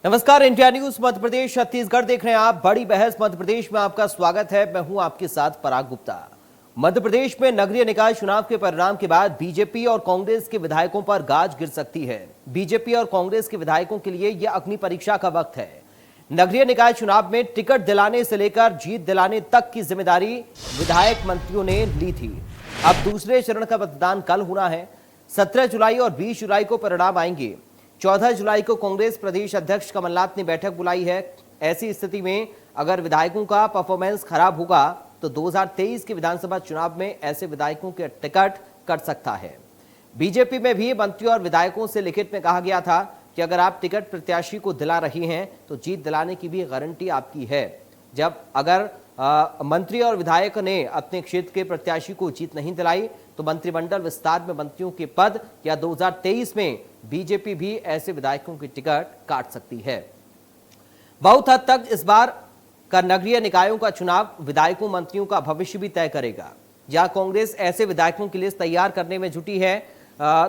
नमस्कार, India news Madhya Pradesh Chhattisgarh देख रहे हैं आप। बड़ी बहस मध्य प्रदेश में आपका स्वागत है। मैं हूं आपके साथ पराग गुप्ता। मध्य प्रदेश में नगरीय निकाय चुनाव के परिणाम के बाद बीजेपी और कांग्रेस के विधायकों पर गाज गिर सकती है। बीजेपी और कांग्रेस के विधायकों के लिए यह अग्नि परीक्षा का वक्त है। नगरीय निकाय चुनाव में टिकट दिलाने से लेकर जीत दिलाने तक की जिम्मेदारी विधायक मंत्रियों ने ली थी। अब दूसरे चरण का मतदान कल होना है। 17 जुलाई और 20 जुलाई को परिणाम आएंगे। 14 जुलाई को कांग्रेस प्रदेश अध्यक्ष कमलनाथ ने बैठक बुलाई है। ऐसी स्थिति में अगर विधायकों का परफॉर्मेंस खराब होगा तो 2023 के विधानसभा चुनाव में ऐसे विधायकों के टिकट कट सकता है। बीजेपी में भी मंत्रियों और विधायकों से लिखित में कहा गया था कि अगर आप टिकट प्रत्याशी को दिला रही हैं तो जीत दिलाने की भी गारंटी आपकी है। जब अगर मंत्री और विधायक ने अपने क्षेत्र के प्रत्याशी को जीत नहीं दिलाई तो मंत्रिमंडल विस्तार में मंत्रियों के पद या 2023 में बीजेपी भी ऐसे विधायकों की टिकट काट सकती है। बहुत हद तक इस बार का नगरीय निकायों का चुनाव विधायकों मंत्रियों का भविष्य भी तय करेगा। जहां कांग्रेस ऐसे विधायकों की लिस्ट तैयार करने में जुटी है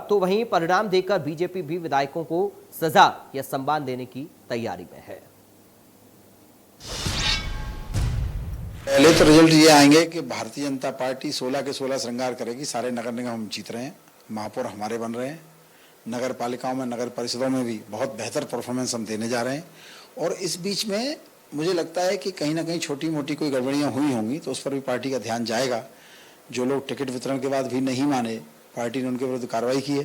तो वहीं परिणाम देकर बीजेपी भी विधायकों को सजा या सम्मान देने की तैयारी में है। पहले तो रिजल्ट ये आएंगे कि भारतीय जनता पार्टी 16 के 16 श्रृंगार करेगी। सारे नगर निगम हम जीत रहे हैं, महापौर हमारे बन रहे हैं, नगर पालिकाओं में नगर परिषदों में भी बहुत बेहतर परफॉर्मेंस हम देने जा रहे हैं। और इस बीच में मुझे लगता है कि कहीं ना कहीं छोटी मोटी कोई गड़बड़ियां हुई होंगी तो उस पर भी पार्टी का ध्यान जाएगा। जो लोग टिकट वितरण के बाद भी नहीं माने, पार्टी ने उनके विरुद्ध कार्रवाई की है।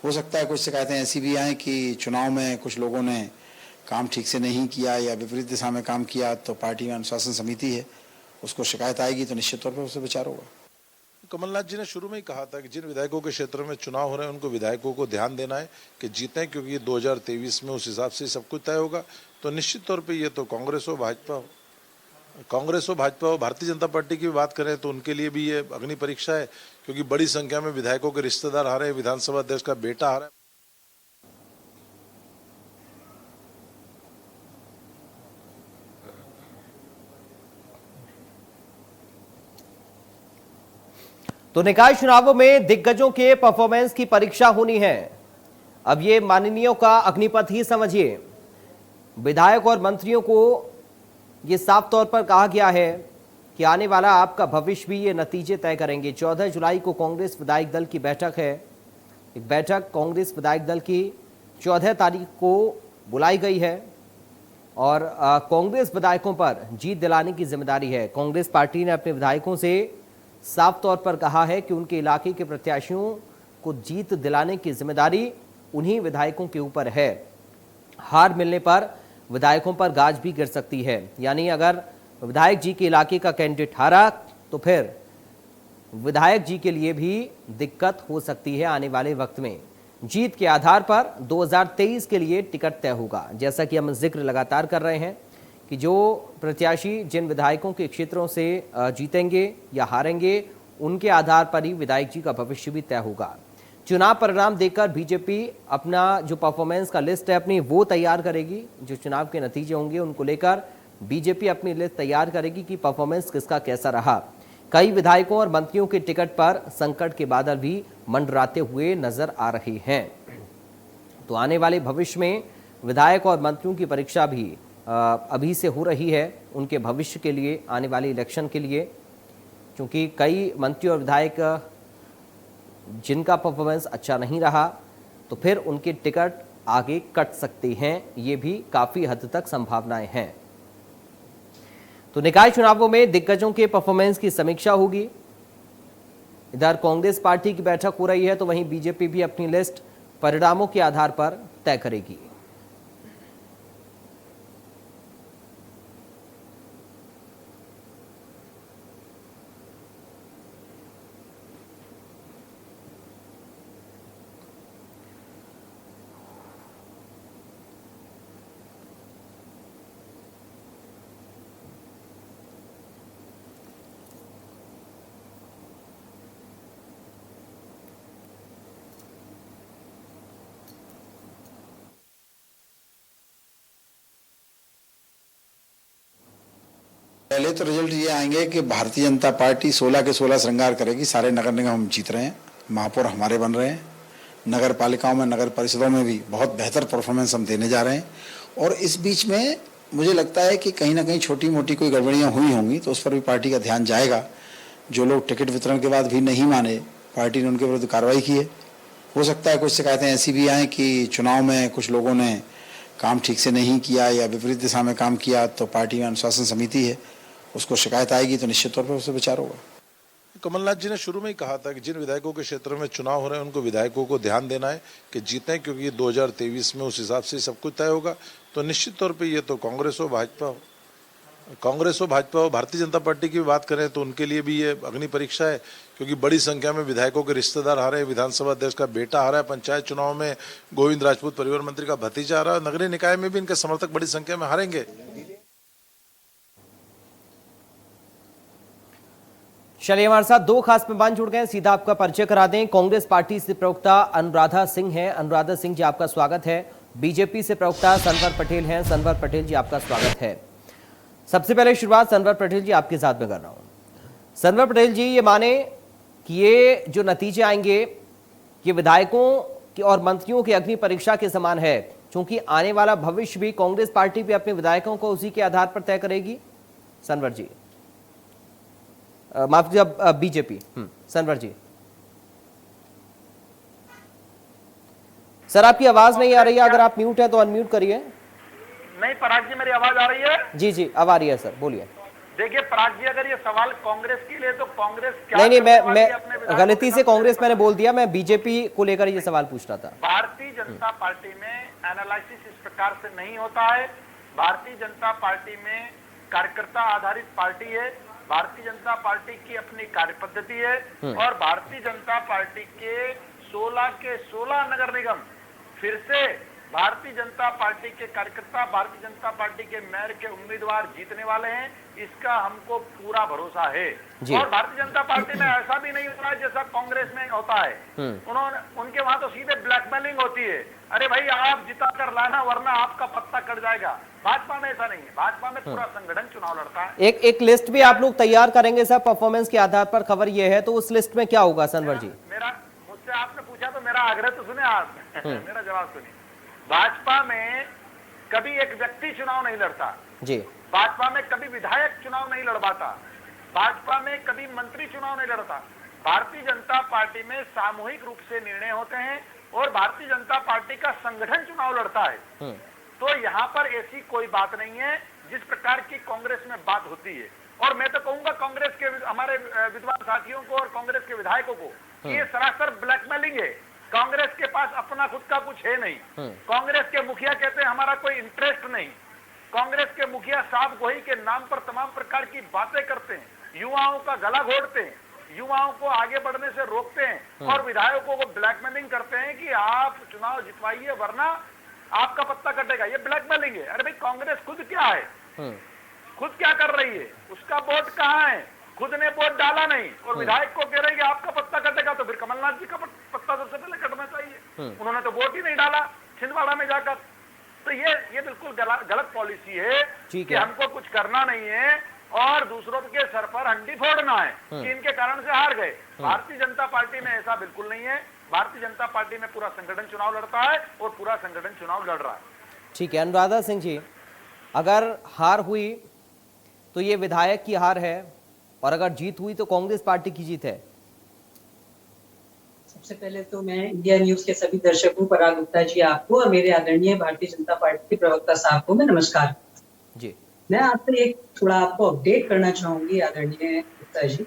हो सकता है कुछ शिकायतें ऐसी भी आएँ कि चुनाव में कुछ लोगों ने काम ठीक से नहीं किया या विपरीत दिशा में काम किया, तो पार्टी में अनुशासन समिति है, उसको शिकायत आएगी तो निश्चित तौर पर उससे विचार होगा। कमलनाथ जी ने शुरू में ही कहा था कि जिन विधायकों के क्षेत्र में चुनाव हो रहे हैं उनको विधायकों को ध्यान देना है कि जीतें, क्योंकि ये 2023 में उस हिसाब से सब कुछ तय होगा। तो निश्चित तौर पे ये तो कांग्रेस हो भाजपा हो भारतीय जनता पार्टी की बात करें तो उनके लिए भी ये अग्नि परीक्षा है, क्योंकि बड़ी संख्या में विधायकों के रिश्तेदार हारे हैं, विधानसभा अध्यक्ष का बेटा हारा है। तो निकाय चुनावों में दिग्गजों के परफॉर्मेंस की परीक्षा होनी है। अब ये माननीयों का अग्निपथ ही समझिए। विधायक और मंत्रियों को ये साफ तौर पर कहा गया है कि आने वाला आपका भविष्य भी ये नतीजे तय करेंगे। 14 जुलाई को कांग्रेस विधायक दल की बैठक है। एक बैठक कांग्रेस विधायक दल की 14 तारीख को बुलाई गई है और कांग्रेस विधायकों पर जीत दिलाने की जिम्मेदारी है। कांग्रेस पार्टी ने अपने विधायकों से साफ तौर पर कहा है कि उनके इलाके के प्रत्याशियों को जीत दिलाने की जिम्मेदारी उन्हीं विधायकों के ऊपर है। हार मिलने पर विधायकों पर गाज भी गिर सकती है। यानी अगर विधायक जी के इलाके का कैंडिडेट हारा तो फिर विधायक जी के लिए भी दिक्कत हो सकती है। आने वाले वक्त में जीत के आधार पर 2023 के लिए टिकट तय होगा। जैसा कि हम जिक्र लगातार कर रहे हैं कि जो प्रत्याशी जिन विधायकों के क्षेत्रों से जीतेंगे या हारेंगे उनके आधार पर ही विधायक जी का भविष्य भी तय होगा। चुनाव परिणाम देखकर बीजेपी अपना जो परफॉर्मेंस का लिस्ट है अपनी वो तैयार करेगी। जो चुनाव के नतीजे होंगे उनको लेकर बीजेपी अपनी लिस्ट तैयार करेगी कि परफॉर्मेंस किसका कैसा रहा। कई विधायकों और मंत्रियों के टिकट पर संकट के बादल भी मंडराते हुए नजर आ रहे हैं। तो आने वाले भविष्य में विधायक और मंत्रियों की परीक्षा भी अभी से हो रही है उनके भविष्य के लिए, आने वाले इलेक्शन के लिए, क्योंकि कई मंत्री और विधायक जिनका परफॉर्मेंस अच्छा नहीं रहा तो फिर उनके टिकट आगे कट सकते हैं। ये भी काफ़ी हद तक संभावनाएं हैं। तो निकाय चुनावों में दिग्गजों के परफॉर्मेंस की समीक्षा होगी। इधर कांग्रेस पार्टी की बैठक हो रही है तो वहीं बीजेपी भी अपनी लिस्ट परिणामों के आधार पर तय करेगी। पहले तो रिजल्ट ये आएंगे कि भारतीय जनता पार्टी 16 के 16 श्रृंगार करेगी। सारे नगर निगम हम जीत रहे हैं, महापौर हमारे बन रहे हैं, नगर पालिकाओं में, नगर परिषदों में भी बहुत बेहतर परफॉर्मेंस हम देने जा रहे हैं। और इस बीच में मुझे लगता है कि कहीं ना कहीं छोटी मोटी कोई गड़बड़ियाँ हुई होंगी तो उस पर भी पार्टी का ध्यान जाएगा। जो लोग टिकट वितरण के बाद भी नहीं माने, पार्टी ने उनके विरुद्ध कार्रवाई की है। हो सकता है कुछ शिकायतें ऐसी भी आएँ कि चुनाव में कुछ लोगों ने काम ठीक से नहीं किया या विपरीत दिशा में काम किया, तो पार्टी में अनुशासन समिति है, उसको शिकायत आएगी तो निश्चित तौर पर उससे विचार होगा। कमलनाथ जी ने शुरू में ही कहा था कि जिन विधायकों के क्षेत्र में चुनाव हो रहे हैं उनको विधायकों को ध्यान देना है कि जीतें, क्योंकि ये 2023 में उस हिसाब से सब कुछ तय होगा। तो निश्चित तौर पे ये तो कांग्रेस हो भाजपा हो भारतीय जनता पार्टी की भी बात करें तो उनके लिए भी ये अग्नि परीक्षा है, क्योंकि बड़ी संख्या में विधायकों के रिश्तेदार हारे, विधानसभा अध्यक्ष का बेटा हारा है, पंचायत चुनाव में गोविंद राजपूत परिवहन मंत्री का भतीजा हारा, नगरीय निकाय में भी इनके समर्थक बड़ी संख्या में हारेंगे। चलिए, हमारे साथ दो खास मेहमान जुड़ गए हैं, सीधा आपका परिचय करा दें। कांग्रेस पार्टी से प्रवक्ता अनुराधा सिंह हैं। अनुराधा सिंह जी, आपका स्वागत है। बीजेपी से प्रवक्ता सनवर पटेल हैं। सनवर पटेल जी, आपका स्वागत है। सबसे पहले शुरुआत सनवर पटेल जी आपके साथ में कर रहा हूं। सनवर पटेल जी, ये माने कि ये जो नतीजे आएंगे ये विधायकों की और मंत्रियों की अग्नि परीक्षा के समान है, क्योंकि आने वाला भविष्य भी कांग्रेस पार्टी भी अपने विधायकों को उसी के आधार पर तय करेगी। सनवर जी, माफ कीजिए, बीजेपी। सनवर जी, सर आपकी आवाज नहीं आ रही है, अगर आप म्यूट है तो अनम्यूट करिए। नहीं पराग जी, मेरी आवाज आ रही है? जी जी, अब आ रही है सर, बोलिए। देखिए पराग जी, अगर ये सवाल कांग्रेस के लिए तो कांग्रेस क्या नहीं, मैं गलती से कांग्रेस मैंने बोल दिया, मैं बीजेपी को लेकर ये सवाल पूछ रहा था। भारतीय जनता पार्टी में एनालिसिस इस प्रकार से नहीं होता है। भारतीय जनता पार्टी में कार्यकर्ता आधारित पार्टी है। भारतीय जनता पार्टी की अपनी कार्य पद्धति है और भारतीय जनता पार्टी के 16 के 16 नगर निगम फिर से भारतीय जनता पार्टी के कार्यकर्ता, भारतीय जनता पार्टी के मेयर के उम्मीदवार जीतने वाले हैं, इसका हमको पूरा भरोसा है। और भारतीय जनता पार्टी में ऐसा भी नहीं होता है जैसा कांग्रेस में होता है। उनके वहां तो सीधे ब्लैकमेलिंग होती है, अरे भाई आप जिता कर लाना वरना आपका पत्ता कट जाएगा। भाजपा में ऐसा नहीं है, भाजपा में पूरा संगठन चुनाव लड़ता है। एक लिस्ट भी आप लोग तैयार करेंगे सर परफॉर्मेंस के आधार पर, खबर ये है, तो उस लिस्ट में क्या होगा सनवर जी? मुझसे आपने पूछा तो मेरा आग्रह तो सुने आप। मेरा जवाब सुनिए। भाजपा में कभी एक व्यक्ति चुनाव नहीं लड़ता जी, भाजपा में कभी विधायक चुनाव नहीं लड़वाता, भाजपा में कभी मंत्री चुनाव नहीं लड़ता। भारतीय जनता पार्टी में सामूहिक रूप से निर्णय होते हैं और भारतीय जनता पार्टी का संगठन चुनाव लड़ता है। तो यहाँ पर ऐसी कोई बात नहीं है जिस प्रकार की कांग्रेस में बात होती है। और मैं तो कहूंगा कांग्रेस के हमारे विद्वान साथियों को और कांग्रेस के विधायकों को कि ये सरासर ब्लैकमेलिंग है। कांग्रेस के पास अपना खुद का कुछ है नहीं। कांग्रेस के मुखिया कहते हैं हमारा कोई इंटरेस्ट नहीं। कांग्रेस के मुखिया साहब गोही के नाम पर तमाम प्रकार की बातें करते हैं, युवाओं का गला घोटते हैं, युवाओं को आगे बढ़ने से रोकते हैं और विधायकों को ब्लैकमेलिंग करते हैं कि आप चुनाव जितवाइए वरना आपका पत्ता कटेगा। ये ब्लैकमेलिंग है। अरे भाई कांग्रेस खुद क्या है, खुद क्या कर रही है, उसका वोट कहाँ है? खुद ने वोट डाला नहीं और विधायक को कह रहे कि आपका पत्ता कटेगा, तो फिर कमलनाथ जी का पत्ता सबसे पहले कटना चाहिए। उन्होंने तो वोट ही नहीं डाला छिंदवाड़ा में जाकर। तो ये बिल्कुल गलत पॉलिसी है कि हमको कुछ करना नहीं है और दूसरों के सर पर हंडी फोड़ना है कि इनके कारण से हार गए। भारतीय जनता पार्टी में ऐसा बिल्कुल नहीं है। भारतीय जनता पार्टी में पूरा संगठन चुनाव लड़ता है और पूरा संगठन चुनाव लड़ रहा है। ठीक है अनुराधा सिंह जी, अगर हार हुई तो ये विधायक की हार है और अगर जीत हुई तो कांग्रेस पार्टी की जीत है। सबसे पहले तो मैं इंडिया न्यूज के सभी दर्शकों, पराग गुप्ता जी आपको और मेरे आदरणीय भारतीय जनता पार्टी के प्रवक्ता साहब को मैं नमस्कार जी। मैं आपसे एक थोड़ा आपको अपडेट करना चाहूंगी आदरणीय गुप्ता जी।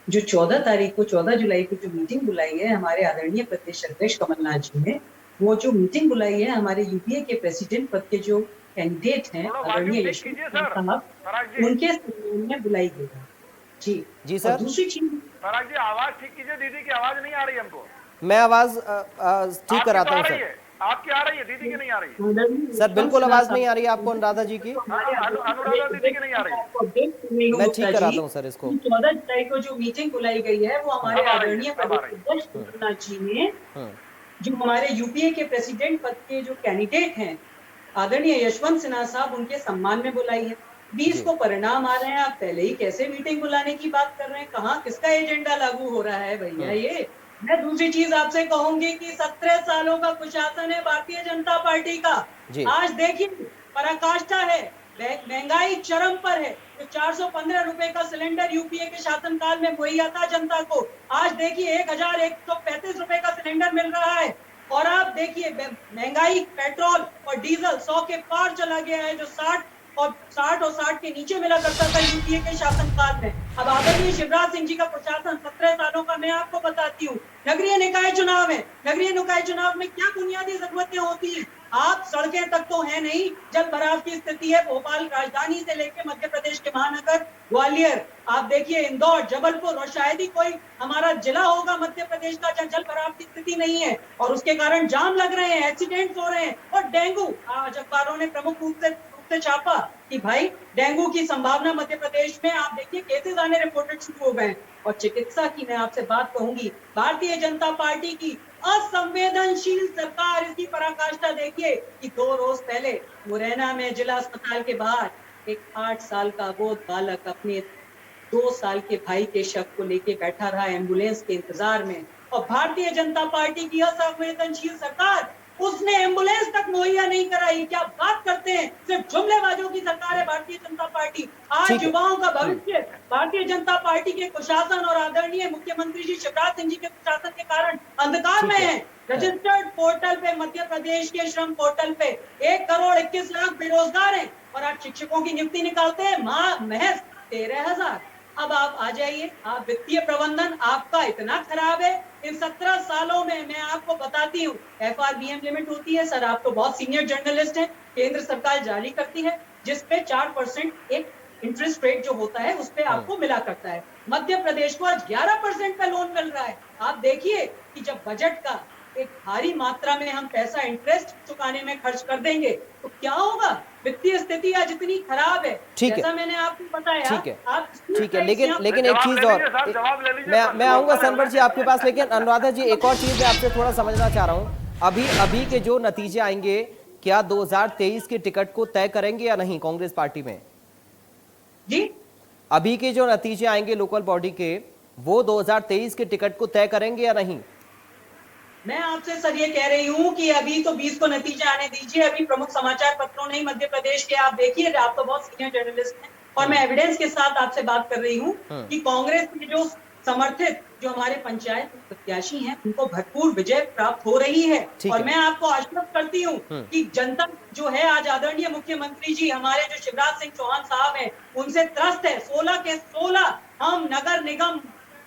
जो 14 तारीख को 14 जुलाई को जो मीटिंग बुलाई है हमारे आदरणीय प्रदेश अध्यक्ष कमलनाथ जी ने, वो जो मीटिंग बुलाई है हमारे यूपीए के प्रेसिडेंट पद के जो कैंडिडेट हैं आदरणीय यशवंत साहब, उनके सम्मान में बुलाई गई है। जी सर। दूसरी चीज पराग जी, आवाज ठीक कीजिए, दीदी की आवाज नहीं आ रही हमको। मैं आवाज ठीक कराता हूँ सर। आपकी आ रही है, दीदी की नहीं आ रही। सर बिल्कुल आवाज नहीं आ रही है आपको अनुराधा जी की। अनुराधा दीदी की नहीं आ रही। मैं ठीक कराता हूँ सर इसको। 14 जुलाई को जो मीटिंग बुलाई गई है वो हमारे आदरणीय प्रदेश कमलनाथ जी ने, जो हमारे यूपीए के प्रेसिडेंट पद के जो कैंडिडेट हैं आदरणीय यशवंत सिन्हा साहब, उनके सम्मान में बुलाई है। 20 को परिणाम आ रहे हैं, आप पहले ही कैसे मीटिंग बुलाने की बात कर रहे हैं? कहाँ किसका एजेंडा लागू हो रहा है भैया? ये मैं दूसरी चीज आपसे कहूंगी कि 17 सालों का कुशासन है भारतीय जनता पार्टी का। आज देखिए पराकाष्ठा है, महंगाई चरम पर है। तो 415 रुपए का सिलेंडर यूपीए के शासनकाल में मुहैया था जनता को, आज देखिए 1135 रुपए का सिलेंडर मिल रहा है। और आप देखिए महंगाई पेट्रोल और डीजल 100 के पार चला गया है, जो 60 और 60 के नीचे मिला करता था यूपीए के शासनकाल में। अब आदरणीय शिवराज सिंह जी का प्रशासन 17 सालों का, मैं आपको बताती हूँ। नगरीय निकाय चुनाव में क्या बुनियादी जरूरतें होती हैं? आप सड़कें तक तो है नहीं, जल भराव की स्थिति है भोपाल राजधानी से लेकर मध्य प्रदेश के महानगर ग्वालियर, आप देखिए इंदौर, जबलपुर, और शायद ही कोई हमारा जिला होगा मध्य प्रदेश का जहाँ जल भराव की स्थिति नहीं है, और उसके कारण जाम लग रहे हैं, एक्सीडेंट्स हो रहे हैं। और डेंगू, आज अखबारों ने प्रमुख रूप से छापा कि भाई डेंगू की संभावना मध्य प्रदेश में, आप देखिए केसेस आने रिपोर्टेड शुरू हो गए। और चिकित्सा की मैं आपसे बात कहूंगी, भारतीय जनता पार्टी की असंवेदनशील सरकार, इसकी पराकाष्ठा देखिए कि 2 रोज पहले मुरैना में जिला अस्पताल के बाहर एक 8 साल का अबोध बालक अपने 2 साल के भाई के शव को लेके बैठा रहा एम्बुलेंस के इंतजार में, और भारतीय जनता पार्टी की असंवेदनशील सरकार उसने एम्बुलेंस तक मुहैया नहीं कराई। क्या बात करते हैं, सिर्फ जुमलेबाजों की सरकार है भारतीय जनता पार्टी। आज युवाओं का भविष्य भारतीय जनता पार्टी के कुशासन और आदरणीय मुख्यमंत्री जी शिवराज सिंह जी के कुशासन के कारण अंधकार में है। रजिस्टर्ड पोर्टल पे, मध्य प्रदेश के श्रम पोर्टल पे 1,21,00,000 बेरोजगार हैं, और आप शिक्षकों की नियुक्ति निकालते हैं महज 13,000। अब आप आ जाइए, आप वित्तीय प्रबंधन आपका इतना खराब है। इन 17 सालों में मैं आपको बताती हूँ, FRBM लिमिट होती है, सर आप तो बहुत सीनियर जर्नलिस्ट हैं, केंद्र सरकार जारी करती है, जिसपे 4% एक इंटरेस्ट रेट जो होता है उस पे आपको मिला करता है। मध्य प्रदेश को आज 11% का लोन मिल रहा है। आप देखिए कि जब बजट का एक भारी मात्रा में हम पैसा इंटरेस्ट चुकाने में खर्च कर देंगे तो क्या होगा। वित्तीय स्थिति आज इतनी खराब है, जैसा मैंने आपको बताया। ठीक है, लेकिन एक चीज और, मैं आऊंगा सनवर जी आपके पास, लेकिन अनुराधा जी एक और चीज मैं आपसे थोड़ा समझना चाह रहा हूँ। अभी के जो नतीजे आएंगे, क्या 2023 के टिकट को तय करेंगे या नहीं कांग्रेस पार्टी में? जी, अभी के जो नतीजे आएंगे लोकल बॉडी के, वो 2023 के टिकट को तय करेंगे या नहीं? मैं आपसे सर ये कह रही हूँ कि अभी तो 20 को नतीजे आने दीजिए। अभी प्रमुख समाचार पत्रों ने मध्य प्रदेश के, आप देखिए, आप तो बहुत सीनियर जर्नलिस्ट हैं और मैं एविडेंस के साथ आपसे बात कर रही हूँ कि कांग्रेस के जो समर्थित, जो हमारे पंचायत प्रत्याशी हैं, उनको भरपूर विजय प्राप्त हो रही है। और मैं आपको आश्वस्त करती हूँ कि जनता जो है आज आदरणीय मुख्यमंत्री जी हमारे जो शिवराज सिंह चौहान साहब हैं, उनसे त्रस्त है। 16 के 16 हम नगर निगम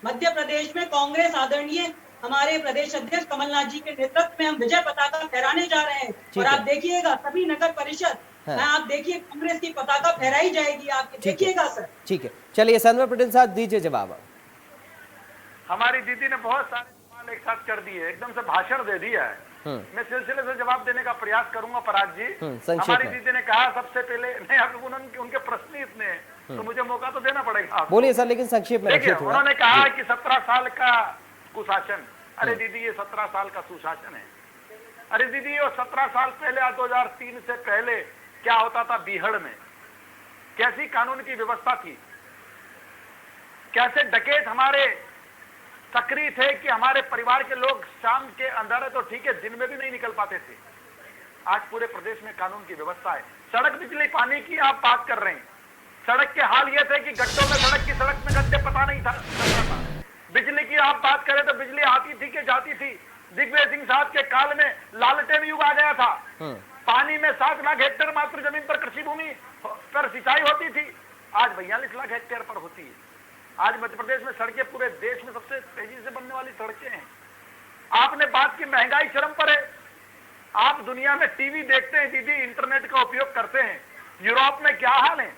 मध्य प्रदेश में कांग्रेस आदरणीय हमारे प्रदेश अध्यक्ष कमलनाथ जी के नेतृत्व में हम विजय पताका फहराने जा रहे हैं। और आप देखिएगा सभी नगर परिषद में आप देखिए कांग्रेस की पताका फहराई जाएगी, आप देखिएगा सर। ठीक है, चलिए सनवर पटेल साहब दीजिए जवाब। हमारी दीदी ने बहुत सारे सवाल एक साथ कर दिए, एकदम से भाषण दे दिया है। मैं सिलसिले से जवाब देने का प्रयास करूंगा। पराग जी, हमारी दीदी ने कहा सबसे पहले, नहीं अब उनके प्रश्न ही इतने हैं तो मुझे मौका तो देना पड़ेगा। बोलिए सर, लेकिन संक्षेप में रखिए थोड़ा। उन्होंने कहा कि 17 साल का कुशासन। अरे दीदी, ये 17 साल का सुशासन है। अरे दीदी, ये 17 साल पहले, 2003 से पहले क्या होता था बीहड़ में, कैसी कानून की व्यवस्था थी, कैसे डकैत हमारे सक्रिय थे कि हमारे परिवार के लोग शाम के अंधेरे तो ठीक है, दिन में भी नहीं निकल पाते थे। आज पूरे प्रदेश में कानून की व्यवस्था है। सड़क, बिजली, पानी की आप बात कर रहे हैं। सड़क के हाल ये थे कि गड्ढों में, सड़क में गड्ढे पता नहीं था। बिजली की आप बात करें तो बिजली आती थी कि जाती थी। दिग्विजय सिंह साहब के काल में लालटेन युग आ गया था। पानी में 7 लाख हेक्टेयर मात्र जमीन पर कृषि भूमि पर सिंचाई होती थी, आज 42 लाख हेक्टेयर पर होती है। आज मध्य प्रदेश में सड़कें पूरे देश में सबसे तेजी से बनने वाली सड़कें हैं। आपने बात की महंगाई चरम पर है। आप दुनिया में टीवी देखते हैं दीदी, इंटरनेट का उपयोग करते हैं। यूरोप में क्या हाल है,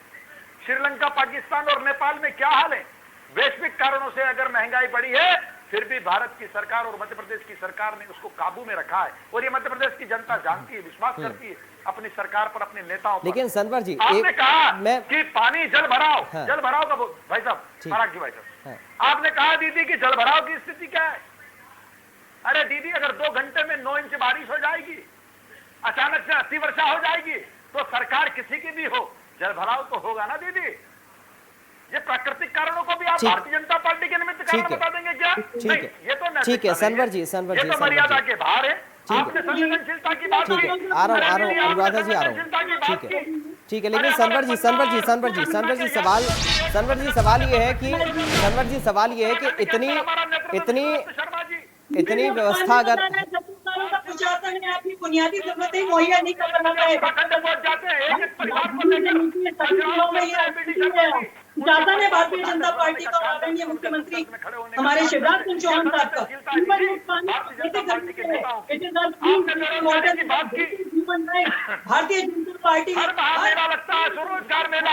श्रीलंका, पाकिस्तान और नेपाल में क्या हाल है। वैश्विक कारणों से अगर महंगाई बढ़ी है, फिर भी भारत की सरकार और मध्य प्रदेश की सरकार ने उसको काबू में रखा है। और ये मध्य प्रदेश की जनता जानती है, विश्वास करती है अपनी सरकार पर, अपने नेताओं पर। लेकिन सनवर जी, आपने कहा कि पानी, जल भराव, जल भराव का भाई साहब, पराग जी भाई साहब, आपने कहा दीदी कि जल भराव की स्थिति क्या है। अरे दीदी, अगर 2 घंटे में 9 इंच बारिश हो जाएगी, अचानक से अति वर्षा हो जाएगी, तो सरकार किसी की भी हो, जल भराव तो होगा ना दीदी। ये प्राकृतिक कारणों को भी आप ठीक। भारतीय जनता पार्टी के निमित्त कारण ठीक है। बता देंगे क्या? ठीक नहीं, है। ये तो नैतिकता ठीक है, नहीं सनवर जी, सनवर ये जी, तो सनवर मर्यादा जी। के बाहर है। ठीक है। आपने संवेदनशीलता की बात ठीक की। है, आ रहा हूँ अनुराधा जी, आ रहा हूँ। ठीक है, ठीक है, लेकिन सनवर जी सवाल ये है कि इतनी व्यवस्था अगर प्रशासन ने आपकी बुनियादी जरूरतें मुहैया नहीं कर रहा है। प्रशासन ने भारतीय जनता पार्टी का आदरणीय मुख्यमंत्री हमारे शिवराज सिंह चौहान साहब का भारतीय जनता पार्टी मेला लगता है स्वरोजगार मेला।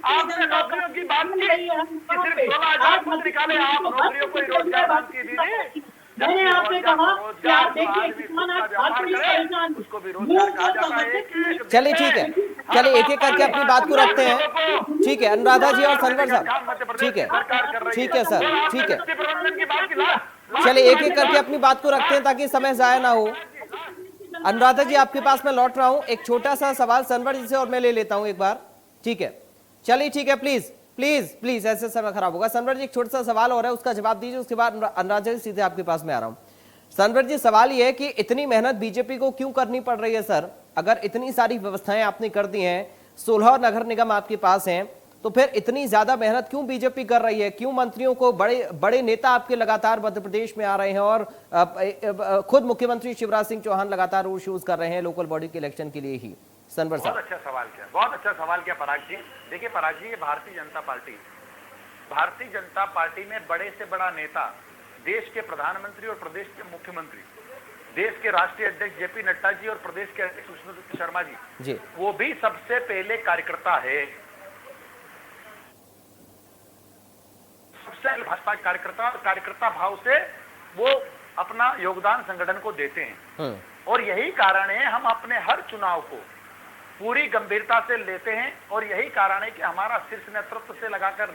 आपने नौकरियों की बात की, सिर्फ 16,000 पद निकाले, आप नौकरियों को रोजगार मांग के दीजिए। मैंने आपसे कहा कि आप देखिए किसान आज परेशान, उसको भी रोजगार कहा जाता है। चलिए ठीक है, चलिए एक एक करके अपनी बात को रखते हैं। ठीक है अनुराधा जी और सनवर साहब, ठीक है सर, ठीक है, चलिए एक एक करके अपनी बात को रखते हैं ताकि समय जाया ना हो। अनुराधा जी आपके पास मैं लौट रहा हूं, एक छोटा सा सवाल सनवर जी से और मैं ले लेता हूं एक बार। ठीक है, चलिए ठीक है, प्लीज प्लीज प्लीज, ऐसे समय खराब होगा। सनवर जी एक छोटा सा सवाल और है, उसका जवाब दीजिए, उसके बाद अनुराधा जी सीधे आपके पास में आ रहा हूं। सनवर जी सवाल ये है कि इतनी मेहनत बीजेपी को क्यों करनी पड़ रही है सर? अगर इतनी सारी व्यवस्थाएं आपने कर दी हैं, 16 नगर निगम आपके पास हैं, तो फिर इतनी ज्यादा मेहनत क्यों बीजेपी कर रही है? क्यों मंत्रियों को बड़े नेता आपके लगातार मध्य प्रदेश में आ रहे हैं और खुद मुख्यमंत्री शिवराज सिंह चौहान लगातार रोड शोज कर रहे हैं लोकल बॉडी के इलेक्शन के लिए ही? सनवर साहब, बहुत अच्छा सवाल किया पराग जी। देखिए पराग जी, भारतीय जनता पार्टी में बड़े से बड़ा नेता, देश के प्रधानमंत्री और प्रदेश के मुख्यमंत्री, देश के राष्ट्रीय अध्यक्ष जेपी नड्डा जी और प्रदेश के अध्यक्ष विष्णुदत्त शर्मा जी, वो भी सबसे पहले कार्यकर्ता है। सबसे भाजपा कार्यकर्ता और कार्यकर्ता भाव से वो अपना योगदान संगठन को देते हैं। और यही कारण है हम अपने हर चुनाव को पूरी गंभीरता से लेते हैं। और यही कारण है कि हमारा शीर्ष नेतृत्व से लगाकर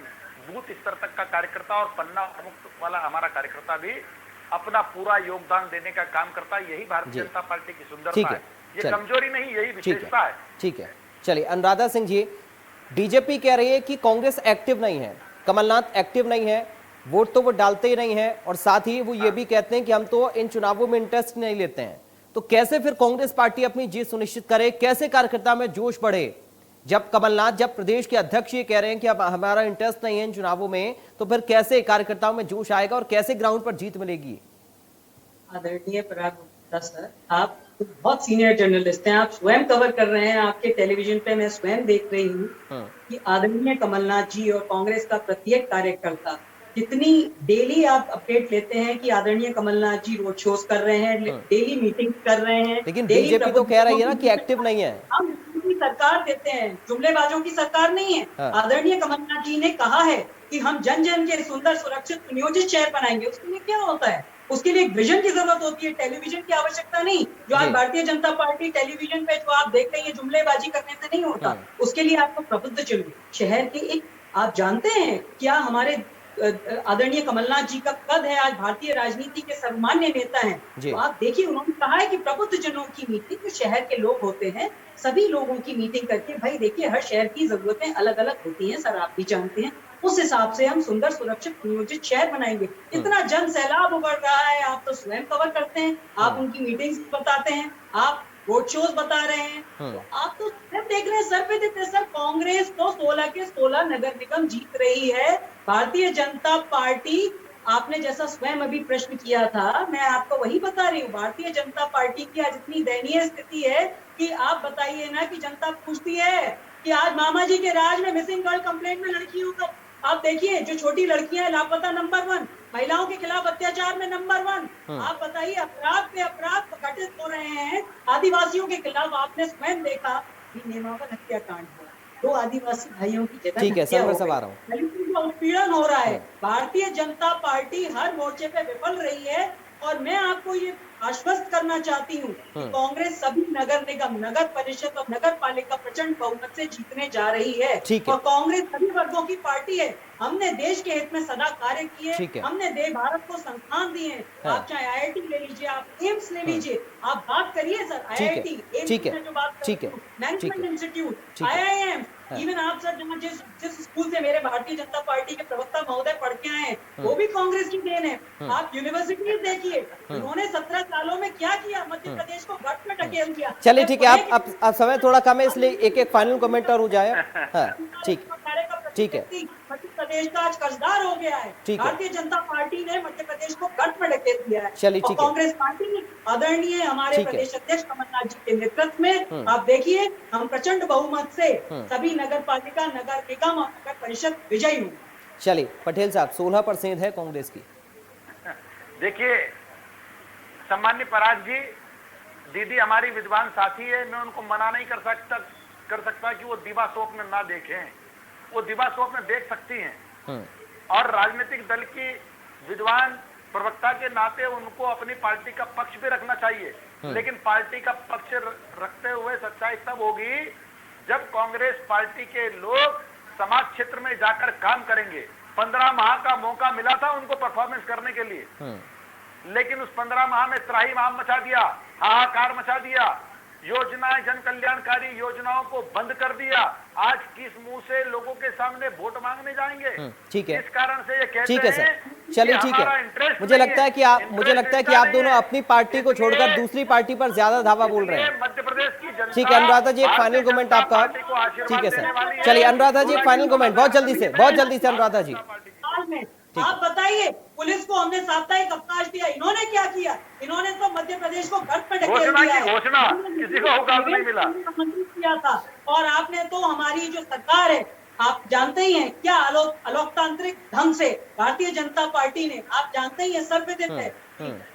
बूथ स्तर तक का कार्यकर्ता और पन्ना प्रमुख वाला हमारा कार्यकर्ता भी अपना पूरा योगदान देने का काम करता है। यही भारतीय जनता पार्टी की सुंदरता है, ये कमजोरी नहीं, यही विशेषता है। ठीक है, चलिए अनुराधा सिंह जी, बीजेपी कह रही है कि कांग्रेस एक्टिव नहीं है, कमलनाथ एक्टिव नहीं है, वोट तो वो डालते ही नहीं है, और साथ ही वो ये भी कहते हैं कि हम तो इन चुनावों में इंटरेस्ट नहीं लेते हैं। तो कैसे फिर कांग्रेस पार्टी अपनी जीत सुनिश्चित करे? कैसे कार्यकर्ता में जोश बढ़े? जब कमलनाथ, जब प्रदेश के अध्यक्ष ये कह रहे हैं कि अब हमारा इंटरेस्ट नहीं है इन चुनावों में, तो फिर कैसे कार्यकर्ताओं में जोश आएगा और कैसे ग्राउंड पर जीत मिलेगी? आदरणीय पराग गुप्ता सर, आप बहुत सीनियर जर्नलिस्ट हैं, आप स्वयं कवर कर रहे हैं, आपके टेलीविजन पे मैं स्वयं देख रही हूँ कि आदरणीय कमलनाथ जी और कांग्रेस का प्रत्येक कार्यकर्ता कितनी डेली आप अपडेट लेते हैं कि आदरणीय कमलनाथ जी रोड शोज कर रहे हैं, डेली मीटिंग कर रहे हैं। लेकिन बीजेपी तो कह रही है ना कि एक्टिव नहीं है। हम की सरकार देते हैं, जुमलेबाजों की सरकार नहीं है। आदरणीय कमलनाथ जी ने कहा है कि हम जन जन के सुंदर, सुरक्षित, नियोजित शहर बनाएंगे। उसके लिए क्या होता है? उसके लिए एक विजन की जरूरत होती है, टेलीविजन की आवश्यकता नहीं। जो आज भारतीय जनता पार्टी टेलीविजन पे जो आप देख रही है, जुमलेबाजी करने से नहीं होता। उसके लिए आपको प्रबुद्ध चुनो शहर के एक, आप जानते हैं क्या हमारे आदरणीय कमलनाथ जी का कद है? आज भारतीय राजनीति के सर्वमान्य नेता हैं। तो आप देखिए, उन्होंने कहा है कि प्रबुद्ध जनों की मीटिंग, जो शहर के लोग होते हैं, सभी लोगों की मीटिंग करके, भाई देखिए हर शहर की जरूरतें अलग अलग होती हैं सर, आप भी जानते हैं, उस हिसाब से हम सुंदर, सुरक्षित, नियोजित शहर बनाएंगे। इतना जन सैलाब उमड़ रहा है, आप तो स्वयं कवर करते हैं, आप उनकी मीटिंग्स बताते हैं, आप रोड शोज बता रहे हैं, तो आप तो सिर्फ देख रहे हैं सर पे देते। सर कांग्रेस तो 16 के 16 नगर निगम जीत रही है। भारतीय जनता पार्टी, आपने जैसा स्वयं अभी प्रश्न किया था, मैं आपको वही बता रही हूँ। भारतीय जनता पार्टी की आज इतनी दयनीय स्थिति है कि आप बताइए ना कि जनता पूछती है कि आज मामा जी के राज में मिसिंग गर्ल कंप्लेंट में लड़कियों का, आप देखिए जो छोटी लड़कियां लापता नंबर 1, महिलाओं के खिलाफ अत्याचार में नंबर 1। आप बताइए, अपराध पे अपराध घटित हो रहे हैं। आदिवासियों के खिलाफ आपने स्वयं देखा नेमावर हत्याकांड हुआ, 2 आदिवासी भाइयों की जगह ठीक है सर, मैं सब आ रहा हूँ। उत्पीड़न हो रहा है। भारतीय जनता पार्टी हर मोर्चे पे विफल रही है। और मैं आपको ये आश्वस्त करना चाहती हूँ कि कांग्रेस सभी नगर निगम, नगर परिषद और नगर पालिका प्रचंड बहुमत से जीतने जा रही है। और कांग्रेस सभी वर्गों की पार्टी है। हमने देश के हित में सदा कार्य किए, हमने भारत को संस्थान दिए। आप चाहे IIT ले लीजिए, आप एम्स ले लीजिए, आप बात करिए सर। आईआईटी, ठीक है, जो बात ठीक है, मैनेजमेंट इंस्टीट्यूट, ठीक है। आईआईएम, इवन आप सर जहाँ जिस स्कूल से मेरे भारतीय जनता पार्टी के प्रवक्ता महोदय पढ़ के आए हैं वो भी कांग्रेस की देन है। आप यूनिवर्सिटी देखिए, उन्होंने 17 सालों में क्या किया, मध्य प्रदेश को गट में ढकेल दिया। चलिए ठीक है, आप समय थोड़ा कम है इसलिए एक फाइनल कमेंट और हो जाए। हाँ, ठीक है, मध्य प्रदेश का आज कर्जदार हो गया है। भारतीय जनता पार्टी ने मध्य प्रदेश को गट में ढकेल दिया है। चलिए ठीक है, कांग्रेस पार्टी आदरणीय हमारे प्रदेश अध्यक्ष कमलनाथ जी के नेतृत्व में आप देखिए हम प्रचंड बहुमत से सभी नगर पालिका, नगर निगम और नगर परिषद विजयी हुए। चलिए पटेल साहब, 16% है कांग्रेस की। देखिए सम्माननीय पराग जी, दीदी हमारी विद्वान साथी है, मैं उनको मना नहीं कर सकता कि वो दिवा सोप में ना देखें। वो दिवा सोप में देख सकती हैं और राजनीतिक दल की विद्वान प्रवक्ता के नाते उनको अपनी पार्टी का पक्ष भी रखना चाहिए, लेकिन पार्टी का पक्ष रखते हुए सच्चाई तब होगी जब कांग्रेस पार्टी के लोग समाज क्षेत्र में जाकर काम करेंगे। 15 माह का मौका मिला था उनको परफॉर्मेंस करने के लिए, लेकिन उस 15 माह में त्राही माम मचा दिया, हाहाकार मचा दिया, योजनाएं, जन कल्याणकारी योजनाओं को बंद कर दिया। आज किस मुंह से लोगों के सामने वोट मांगने जाएंगे? ठीक है, इस कारण से ये कहते ठीक है सर, चलिए ठीक है। मुझे लगता है कि आप दोनों अपनी पार्टी को छोड़कर दूसरी पार्टी पर ज्यादा धावा बोल रहे हैं। मध्य प्रदेश की जनता, ठीक है अनुराधा जी, एक फाइनल कमेंट आपका। ठीक है सर, चलिए अनुराधा जी एक फाइनल कमेंट, बहुत जल्दी से अनुराधा जी। आप बताइए, पुलिस को हमने साप्ताहिक अवकाश दिया, इन्होंने क्या किया? इन्होंने तो मध्य प्रदेश को गट में ढकेल दिया है। घोषणा किसी को अवकाश नहीं मिला किया था। और आपने तो हमारी जो सरकार है, आप जानते ही हैं क्या अलोकतांत्रिक ढंग से भारतीय जनता पार्टी ने, आप जानते ही हैं, सर्वविदित है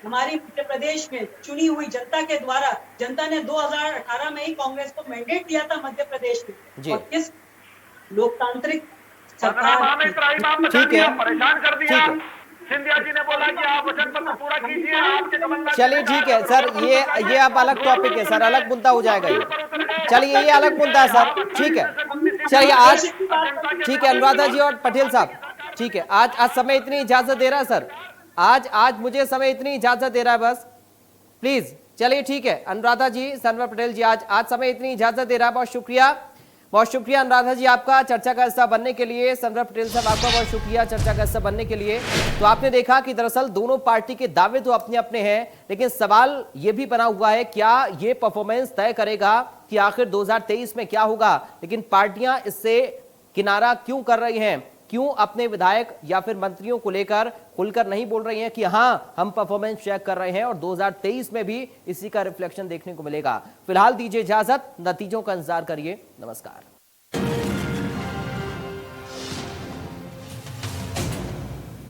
हमारी मध्य प्रदेश में चुनी हुई जनता के द्वारा, जनता ने 2018 में ही कांग्रेस को मैंडेट दिया था मध्य प्रदेश में, और किस लोकतांत्रिक ठीक है, परेशान कर दिया। सिंधिया जी ने बोला कि आप वचन पत्र पूरा कीजिए, आपके कमलनाथ। चलिए ठीक है सर, ये अब अलग टॉपिक है सर, अलग मुद्दा हो जाएगा ये। चलिए ये अलग मुद्दा है सर, ठीक है। चलिए आज ठीक है अनुराधा जी और पटेल साहब, ठीक है, आज समय इतनी इजाजत दे रहा है सर, आज मुझे समय इतनी इजाजत दे रहा है बस, प्लीज। चलिए ठीक है अनुराधा जी, सनवर पटेल जी, आज समय इतनी इजाजत दे रहा है, बहुत शुक्रिया अनुराधा जी आपका चर्चा का हिस्सा बनने के लिए। सनवर पटेल साहब आपका बहुत शुक्रिया चर्चा का हिस्सा बनने के लिए। तो आपने देखा कि दरअसल दोनों पार्टी के दावे तो अपने अपने हैं, लेकिन सवाल यह भी बना हुआ है क्या ये परफॉर्मेंस तय करेगा कि आखिर 2023 में क्या होगा। लेकिन पार्टियां इससे किनारा क्यों कर रही हैं, क्यों अपने विधायक या फिर मंत्रियों को लेकर खुलकर नहीं बोल रही हैं कि हां हम परफॉर्मेंस चेक कर रहे हैं, और 2023 में भी इसी का रिफ्लेक्शन देखने को मिलेगा। फिलहाल दीजिए इजाजत, नतीजों का इंतजार करिए। नमस्कार।